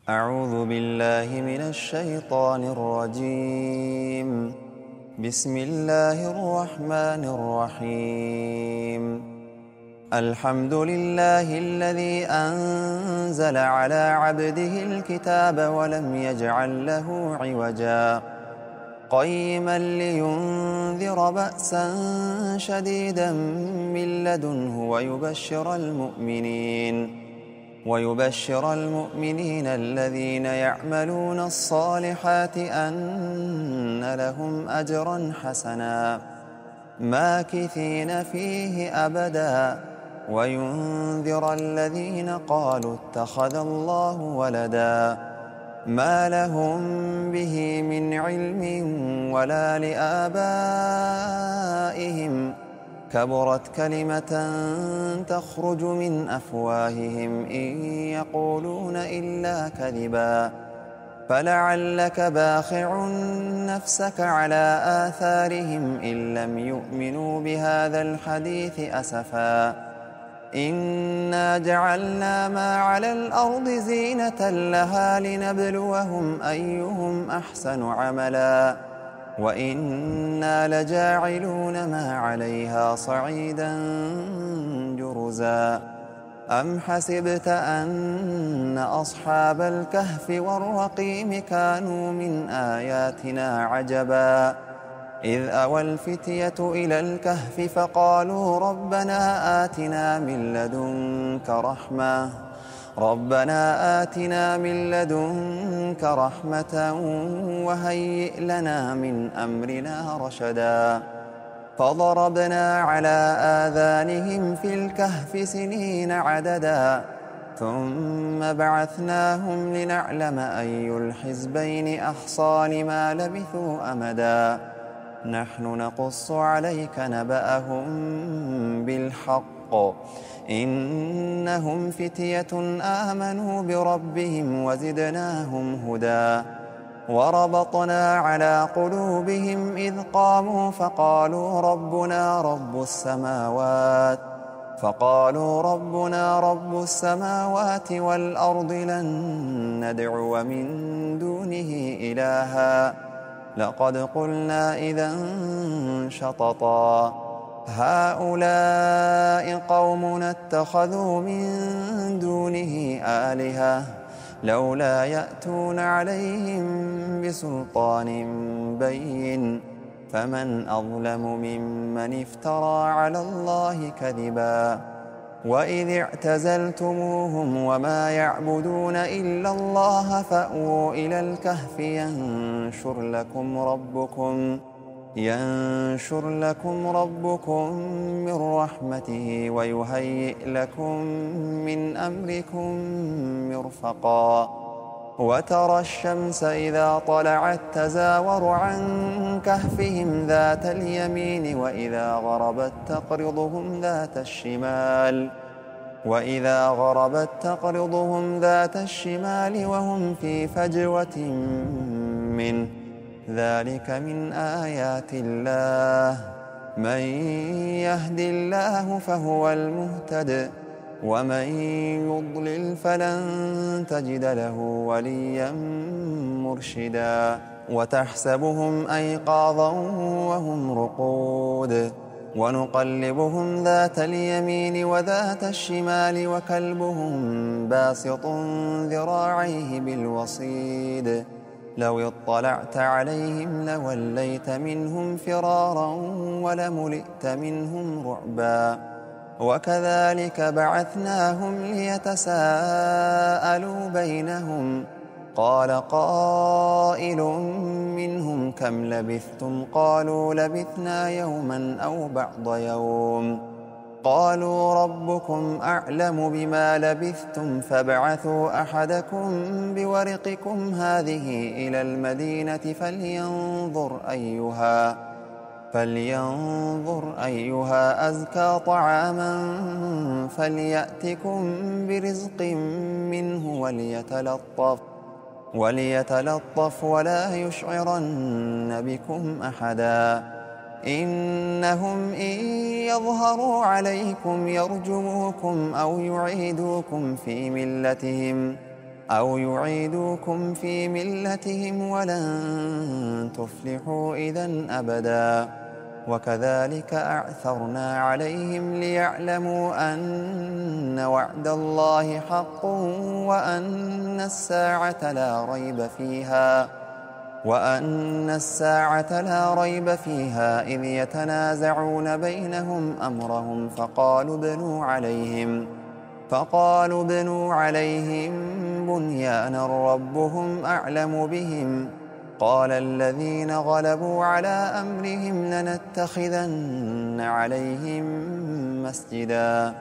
أعوذ بالله من الشيطان الرجيم. بسم الله الرحمن الرحيم. الحمد لله الذي أنزل على عبده الكتاب ولم يجعل له عوجا قيما لينذر بأسا شديدا من لدنه ويبشر المؤمنين الذين يعملون الصالحات أن لهم أجرا حسنا ماكثين فيه أبدا وينذر الذين قالوا اتخذ الله ولدا ما لهم به من علم ولا لآبائهم كبرت كلمة تخرج من أفواههم إن يقولون إلا كذبا فلعلك باخع نفسك على آثارهم إن لم يؤمنوا بهذا الحديث أسفا إنا جعلنا ما على الأرض زينة لها لنبلوهم أيهم أحسن عملا وإنا لجاعلون ما عليها صعيدا جرزا أم حسبت أن أصحاب الكهف والرقيم كانوا من آياتنا عجبا إذ أوى الفتية إلى الكهف فقالوا ربنا آتنا من لدنك رحمة وهيئ لنا من أمرنا رشدا فضربنا على آذانهم في الكهف سنين عددا ثم بعثناهم لنعلم أي الحزبين أحصى لما لبثوا أمدا نحن نقص عليك نبأهم بالحق إنهم فتية آمنوا بربهم وزدناهم هدى وربطنا على قلوبهم إذ قاموا فقالوا ربنا رب السماوات والأرض لن ندعو من دونه إلها لقد قلنا إذا شططا هؤلاء قومنا اتخذوا من دونه آلهة لولا يأتون عليهم بسلطان بين فمن أظلم ممن افترى على الله كذبا وإذ اعتزلتموهم وما يعبدون إلا الله فأووا إلى الكهف ينشر لكم ربكم من رحمته ويهيئ لكم من أمركم مرفقا وترى الشمس إذا طلعت تزاور عن كهفهم ذات اليمين وإذا غربت تقرضهم ذات الشمال وهم في فجوة منه ذلك من آيات الله من يهد الله فهو المهتد ومن يضلل فلن تجد له وليا مرشدا وتحسبهم أيقاظا وهم رقود ونقلبهم ذات اليمين وذات الشمال وكلبهم باسط ذراعيه بالوصيد لو اطلعت عليهم لوليت منهم فرارا ولملئت منهم رعبا وكذلك بعثناهم ليتساءلوا بينهم قال قائل منهم كم لبثتم قالوا لبثنا يوما أو بعض يوم قالوا ربكم أعلم بما لبثتم فابعثوا أحدكم بورقكم هذه إلى المدينة فلينظر أيها أزكى طعاما فليأتكم برزق منه وليتلطف ولا يشعرن بكم أحدا إنهم إن يظهروا عليكم يرجموكم أو يعيدوكم في ملتهم أو يعيدوكم في ملتهم ولن تفلحوا إذن أبدا. وكذلك أعثرنا عليهم ليعلموا أن وعد الله حق وأن الساعة لا ريب فيها إذ يتنازعون بينهم أمرهم فقالوا ابنوا عليهم بنيانا ربهم أعلم بهم. قال الذين غلبوا على أمرهم لنتخذن عليهم مسجدا.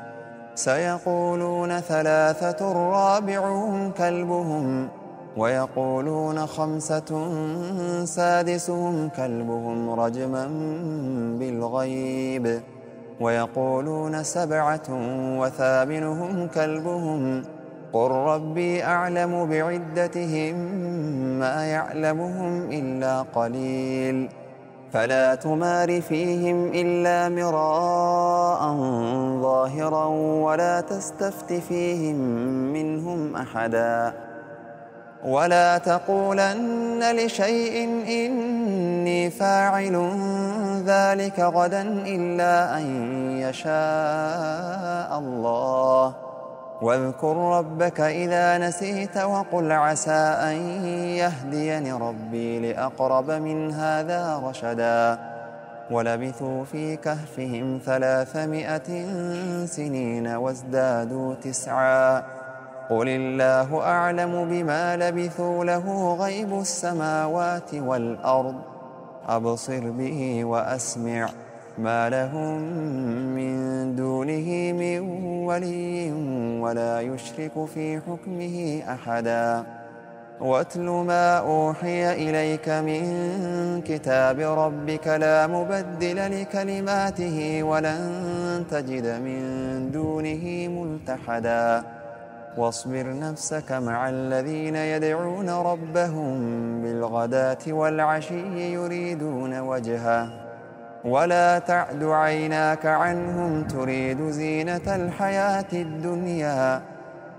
سيقولون 3 رابعهم كلبهم ويقولون 5 سادسهم كلبهم رجما بالغيب ويقولون 7 وثامنهم كلبهم قل ربي أعلم بعدتهم ما يعلمهم إلا قليل. فلا تمار فيهم إلا مراء ظاهرا ولا تستفت فيهم منهم أحدا. ولا تقولن لشيء إني فاعل ذلك غدا إلا أن يشاء الله. واذكر ربك إذا نسيت وقل عسى أن يهديني ربي لأقرب من هذا رشدا. ولبثوا في كهفهم 300 سنين وازدادوا 9. قل الله أعلم بما لبثوا له غيب السماوات والأرض أبصر به وأسمع ما لهم من دونه من ولي ولا يشرك في حكمه أحدا. واتل ما أوحي إليك من كتاب ربك لا مبدل لكلماته ولن تجد من دونه ملتحدا. واصبر نفسك مع الذين يدعون ربهم بالغداة والعشي يريدون وجهه ولا تعد عيناك عنهم تريد زينة الحياة الدنيا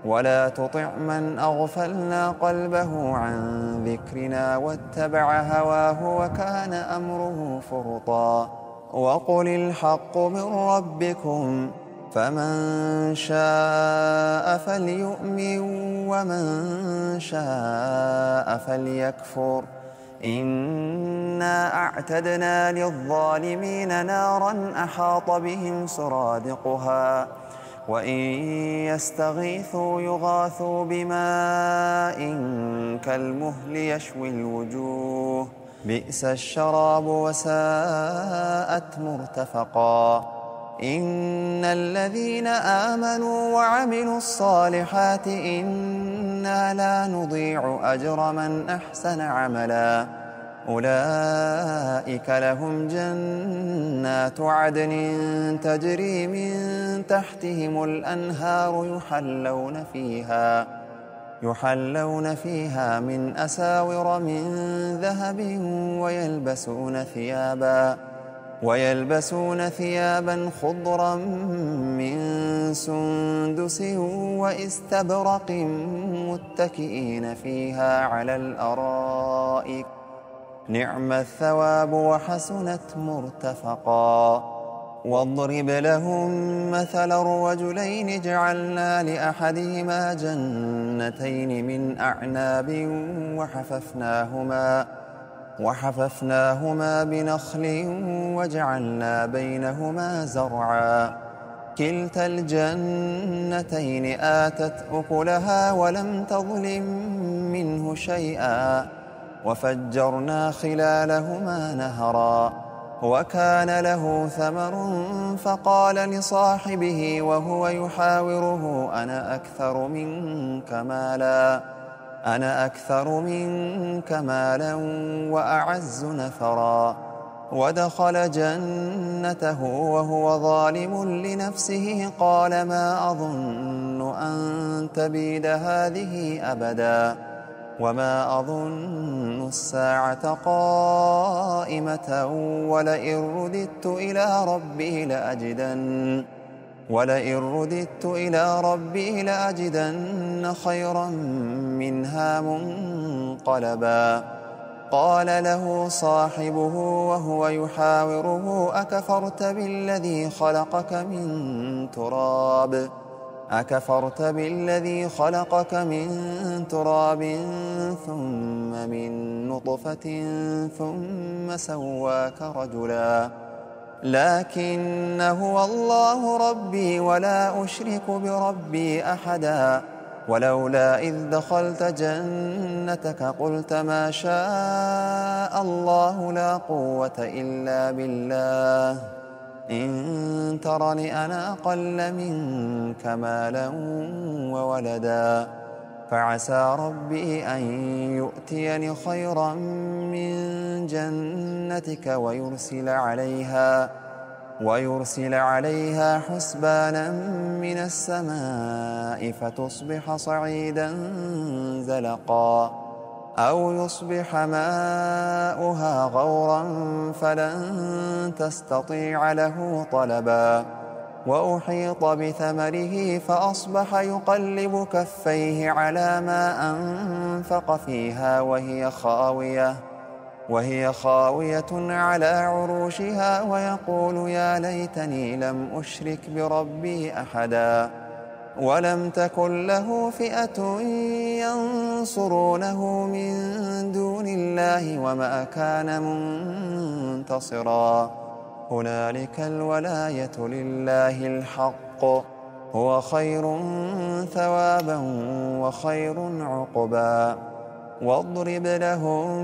ولا تطع من أغفلنا قلبه عن ذكرنا واتبع هواه وكان أمره فرطا. وقل الحق من ربكم فمن شاء فليؤمن ومن شاء فليكفر. إنا أعتدنا للظالمين نارا أحاط بهم سرادقها وإن يستغيثوا يغاثوا بماء كالمهل يشوي الوجوه بئس الشراب وساءت مرتفقا. إن الذين آمنوا وعملوا الصالحات إنا لا نضيع أجر من أحسن عملا. أولئك لهم جنات عدن تجري من تحتهم الأنهار يحلون فيها من أساور من ذهب ويلبسون ثيابا خضرا من سندس واستبرق متكئين فيها على الأرائك نعم الثواب وحسنت مرتفقا. واضرب لهم مثل الرجلين جعلنا لأحدهما جنتين من أعناب وحففناهما بنخل وجعلنا بينهما زرعا كلتا الجنتين آتت أكلها ولم تظلم منه شيئا وفجرنا خلالهما نهرا وكان له ثمر فقال لصاحبه وهو يحاوره أنا أكثر منك مالا وأعز نفرا. ودخل جنته وهو ظالم لنفسه قال ما أظن أن تبيد هذه أبدا وما أظن الساعة قائمة ولئن رددت إلى ربي ولئن رددت إلى ربي لأجدن خيرا منها منقلبا. قال له صاحبه وهو يحاوره أكفرت بالذي خلقك من تراب ثم من نطفة ثم سواك رجلا لكن هو الله ربي ولا أشرك بربي أحدا. ولولا إذ دخلت جنتك قلت ما شاء الله لا قوة إلا بالله إن ترني أنا أقل منك مالا وولدا. فعسى ربي أن يؤتيني خيرا من جنتك ويرسل عليها حسبانا من السماء فتصبح صعيدا زلقا أو يصبح ماؤها غورا فلن تستطيع له طلبا. وأحيط بثمره فأصبح يقلب كفيه على ما أنفق فيها وهي خاوية على عروشها ويقول يا ليتني لم أشرك بربي أحدا. ولم تكن له فئة ينصرونه من دون الله وما كان منتصرا. هنالك الولاية لله الحق هو خير ثوابا وخير عقبا. واضرب لهم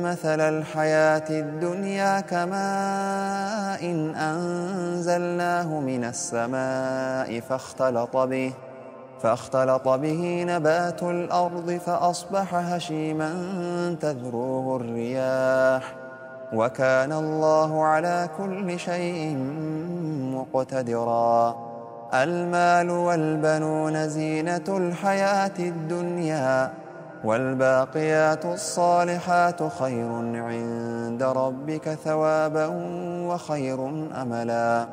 مثل الحياة الدنيا كماء إن أنزلناه من السماء فاختلط به نبات الأرض فأصبح هشيما تذروه الرياح وكان الله على كل شيء مقتدرا. المال والبنون زينة الحياة الدنيا والباقيات الصالحات خير عند ربك ثوابا وخير أملا.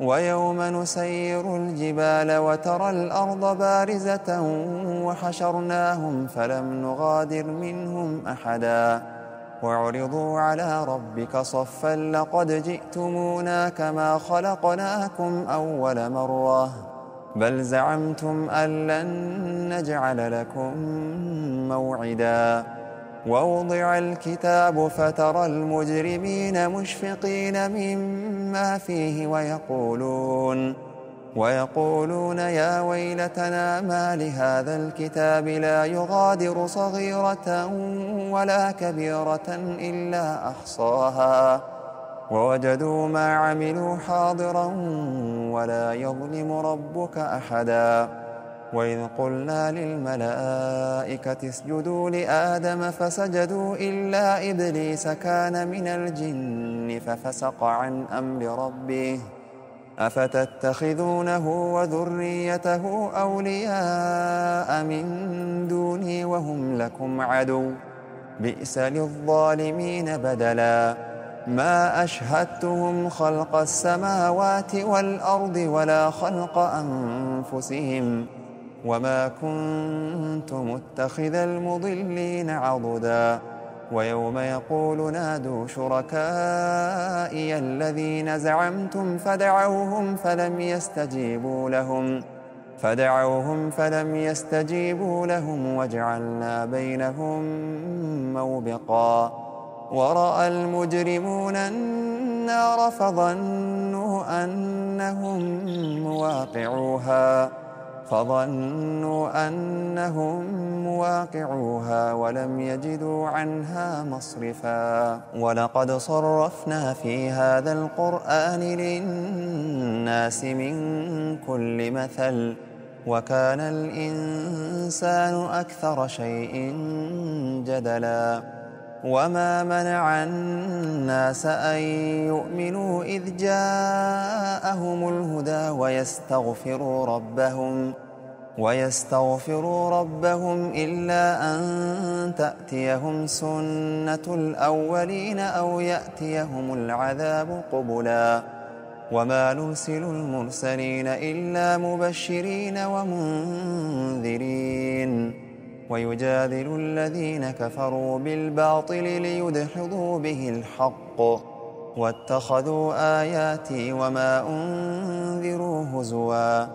ويوم نسير الجبال وترى الأرض بارزة وحشرناهم فلم نغادر منهم أحدا وعرضوا على ربك صفا لقد جئتمونا كما خلقناكم أول مرة بل زعمتم أن لن نجعل لكم موعدا. ووضع الكتاب فترى المجرمين مشفقين مما فيه ويقولون يا ويلتنا ما لهذا الكتاب لا يغادر صغيرة ولا كبيرة إلا أحصاها ووجدوا ما عملوا حاضرا ولا يظلم ربك أحدا. وإذ قلنا للملائكة اسجدوا لآدم فسجدوا إلا إبليس كان من الجن ففسق عن أمر ربه أفتتخذونه وذريته أولياء من دوني وهم لكم عدو بئس للظالمين بدلا. ما أشهدتهم خلق السماوات والأرض ولا خلق أنفسهم وما كنت متخذ المضلين عضدا. ويوم يقول نادوا شركائي الذين زعمتم فدعوهم فلم يستجيبوا لهم وجعلنا بينهم موبقا. ورأى المجرمون النار فظنوا أنهم مواقعوها ولم يجدوا عنها مصرفا. ولقد صرفنا في هذا القرآن للناس من كل مثل وكان الإنسان أكثر شيء جدلا. وما منع الناس أن يؤمنوا إذ جاءهم الهدى ويستغفروا ربهم إلا أن تأتيهم سنة الأولين أو يأتيهم العذاب قبلا. وما نرسل المرسلين إلا مبشرين ومنذرين ويجادل الذين كفروا بالباطل ليدحضوا به الحق واتخذوا آياتي وما أنذروا هزوا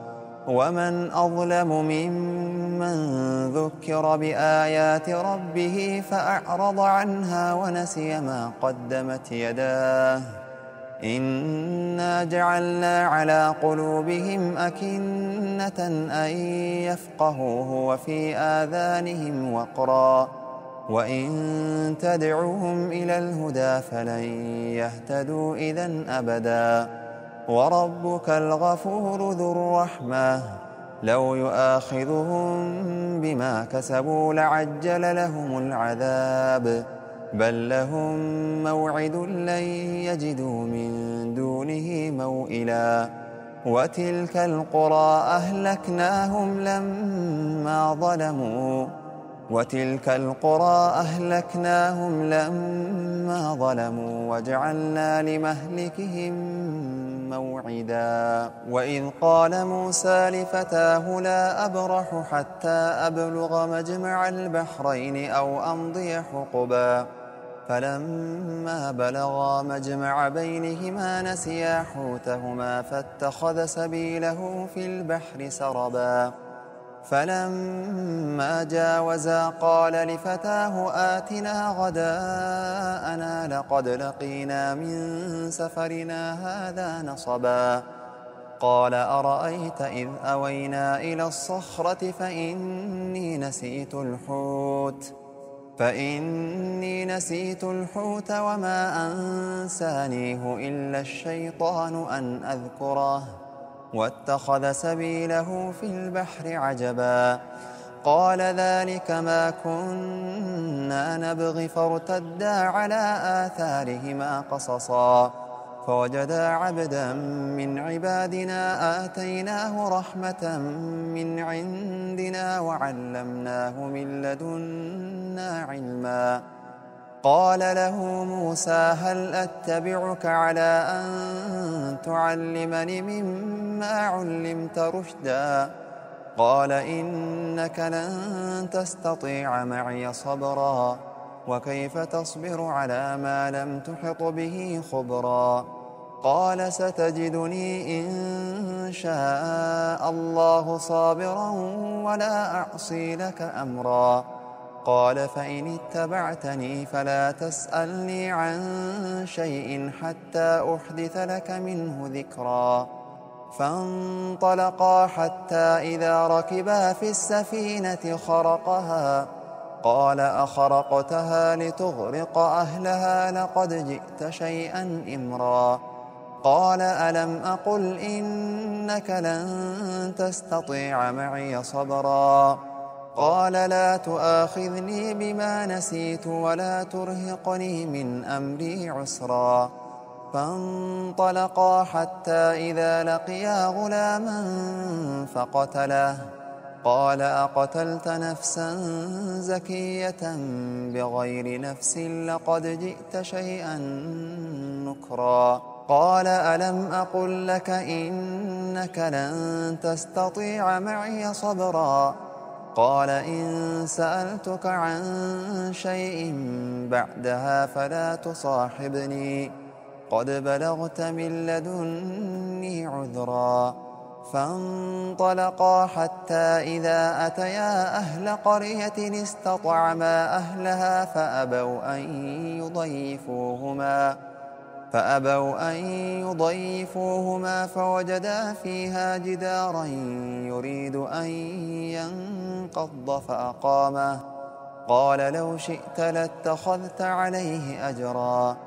ومن أظلم ممن ذكر بآيات ربه فأعرض عنها ونسي ما قدمت يداه إنا جعلنا على قلوبهم أكنة أن يفقهوه وفي آذانهم وقرا وإن تدعوهم إلى الهدى فلن يهتدوا إذن أبدا وربك الغفور ذو الرحمة لو يؤاخذهم بما كسبوا لعجل لهم العذاب بل لهم موعد لن يجدوا من دونه موئلا وتلك القرى أهلكناهم لما ظلموا وجعلنا لمهلكهم موعدا وإذ قال موسى لفتاه لا أبرح حتى أبلغ مجمع البحرين أو أمضي حقبا فلما بلغا مجمع بينهما نسيا حوتهما فاتخذ سبيله في البحر سربا فلما جاوزا قال لفتاه آتنا غداءنا لقد لقينا من سفرنا هذا نصبا قال أرأيت إذ أوينا إلى الصخرة فإني نسيت الحوت وما أنسانيه إلا الشيطان أن أذكره واتخذ سبيله في البحر عجبا قال ذلك ما كنا نبغي فارتدا على آثارهما قصصا فوجدا عبدا من عبادنا آتيناه رحمة من عندنا وعلمناه من لدنا علما قال له موسى هل أتبعك على أن تعلمني مما علمت رشدا قال إنك لن تستطيع معي صبرا وكيف تصبر على ما لم تحط به خبرا قال ستجدني إن شاء الله صابرا ولا أعصي لك أمرا قال فإن اتبعتني فلا تسألني عن شيء حتى أحدث لك منه ذكرا فانطلقا حتى إذا ركبا في السفينة خرقها قال أخرقتها لتغرق أهلها لقد جئت شيئا إمرا قال ألم أقل إنك لن تستطيع معي صبرا قال لا تؤاخذني بما نسيت ولا ترهقني من أمري عسرا فانطلقا حتى إذا لقيا غلاما فقتله قال أقتلت نفسا زكية بغير نفس لقد جئت شيئا نكرا قال ألم أقل لك إنك لن تستطيع معي صبرا قال إن سألتك عن شيء بعدها فلا تصاحبني قد بلغت من لدني عذرا فانطلقا حتى إذا أتيا أهل قرية استطعما أهلها فأبوا أن يضيفوهما فوجدا فيها جدارا يريد أن ينقض فأقامه قال لو شئت لاتخذت عليه أجرا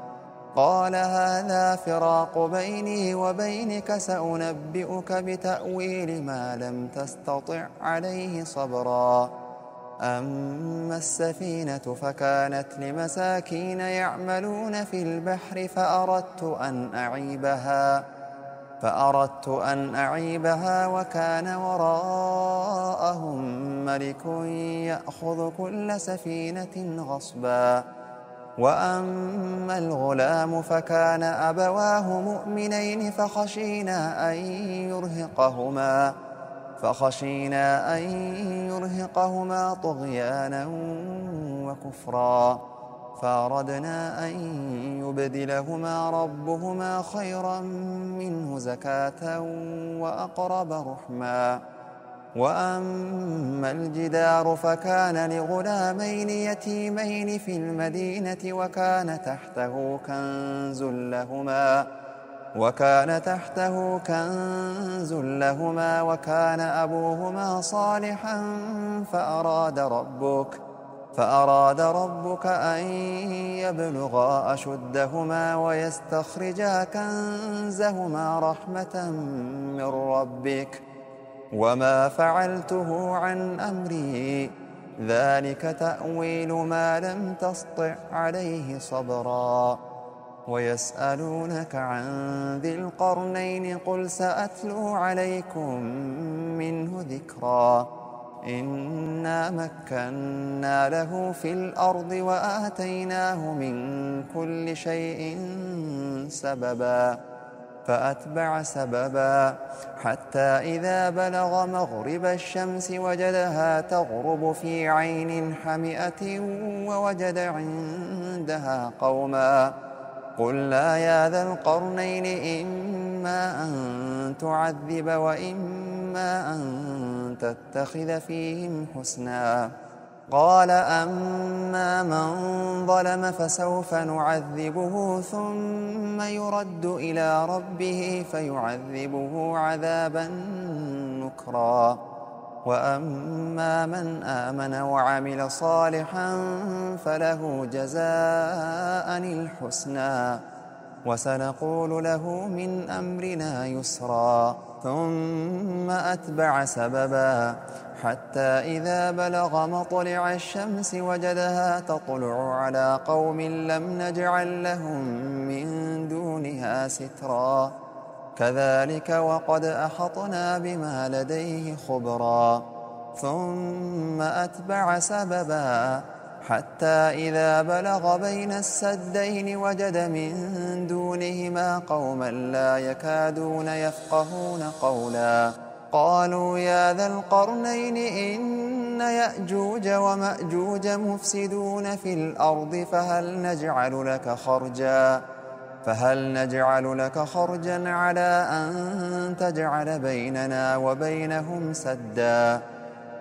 قال هذا فراق بيني وبينك سأنبئك بتأويل ما لم تستطع عليه صبرا أما السفينة فكانت لمساكين يعملون في البحر فأردت أن أعيبها وكان وراءهم ملك يأخذ كل سفينة غصبا وأما الغلام فكان أبواه مؤمنين فخشينا أن يرهقهما طغيانا وكفرا، فأردنا أن يبدلهما ربهما خيرا منه زكاة وأقرب رحما. وأما الجدار فكان لغلامين يتيمين في المدينة وكان تحته كنز لهما وكان أبوهما صالحا فأراد ربك أن يبلغا أشدهما ويستخرجا كنزهما رحمة من ربك، وما فعلته عن أمري، ذلك تأويل ما لم تسطع عليه صبرا. ويسألونك عن ذي القرنين قل سأتلو عليكم منه ذكرا. إنا مكنا له في الأرض وآتيناه من كل شيء سببا، فأتبع سببا حتى إذا بلغ مغرب الشمس وجدها تغرب في عين حمئة ووجد عندها قوما. قلنا يا ذا القرنين إما أن تعذب وإما أن تتخذ فيهم حسنا. قال أما من ظلم فسوف نعذبه ثم يرد إلى ربه فيعذبه عذابا نكرا. وأما من آمن وعمل صالحا فله جزاء الحسنى وسنقول له من أمرنا يسرا. ثم أتبع سببا حتى إذا بلغ مطلع الشمس وجدها تطلع على قوم لم نجعل لهم من دونها سترا، كذلك وقد أحطنا بما لديه خبرا. ثم أتبع سببا حتى إذا بلغ بين السدين وجد من دونهما قوما لا يكادون يفقهون قولا. قالوا يا ذا القرنين إن يأجوج ومأجوج مفسدون في الأرض فهل نجعل لك خرجا على أن تجعل بيننا وبينهم سدا.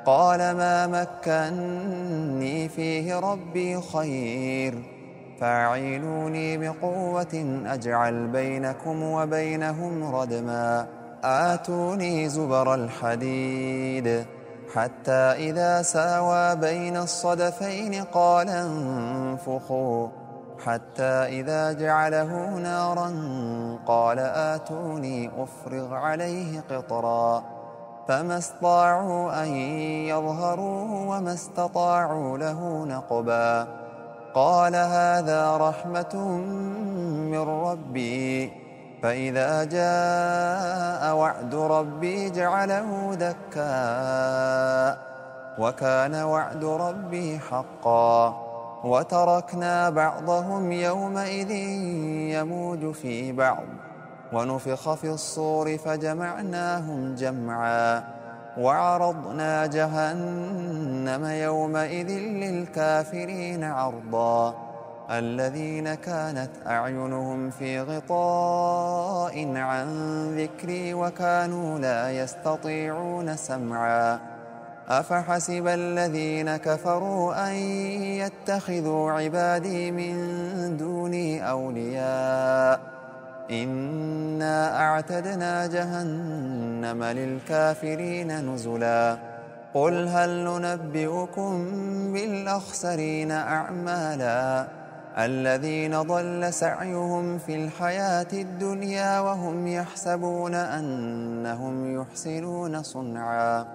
قال ما مكني فيه ربي خير، فاعينوني بقوة أجعل بينكم وبينهم ردما. آتوني زبر الحديد حتى إذا ساوى بين الصدفين قال انفخوا، حتى إذا جعله نارا قال آتوني أفرغ عليه قطرا. فما استطاعوا أن يظهروه وما استطاعوا له نقبا. قال هذا رحمة من ربي، فإذا جاء وعد ربي جعله دكا، وكان وعد ربي حقا. وتركنا بعضهم يومئذ يموج في بعض، ونفخ في الصور فجمعناهم جمعا، وعرضنا جهنم يومئذ للكافرين عرضا. الذين كانت أعينهم في غطاء عن ذكري وكانوا لا يستطيعون سمعا. أفحسب الذين كفروا أن يتخذوا عبادي من دوني أولياء، إنا أعتدنا جهنم للكافرين نزلا. قل هل ننبئكم بالأخسرين أعمالا، الذين ضل سعيهم في الحياة الدنيا وهم يحسبون أنهم يحسنون صنعا.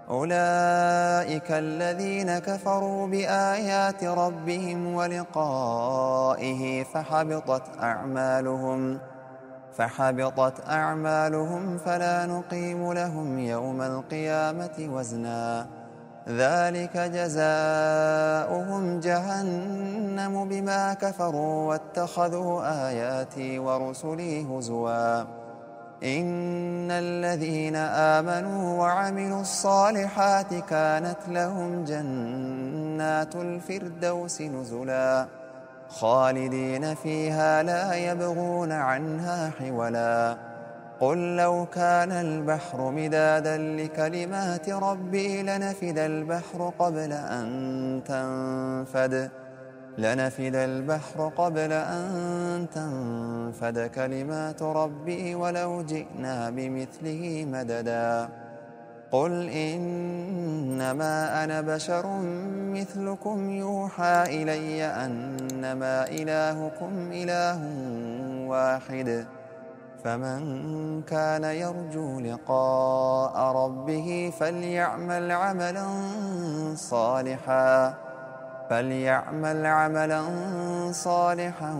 أولئك الذين كفروا بآيات ربهم ولقائه فحبطت أعمالهم فلا نقيم لهم يوم القيامة وزنا. ذلك جزاؤهم جهنم بما كفروا واتخذوا آياتي ورسلي هزوا إن الذين آمنوا وعملوا الصالحات كانت لهم جنات الفردوس نزلا خالدين فيها لا يبغون عنها حولا قل لو كان البحر مدادا لكلمات ربي لنفد البحر قبل أن تنفد كلمات ربي ولو جئنا بمثله مددا قل إنما أنا بشر مثلكم يوحى إلي أنما إلهكم إله واحد فمن كان يرجو لقاء ربه فليعمل عملا صالحا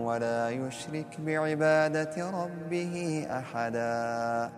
ولا يشرك بعبادة ربه أحدا.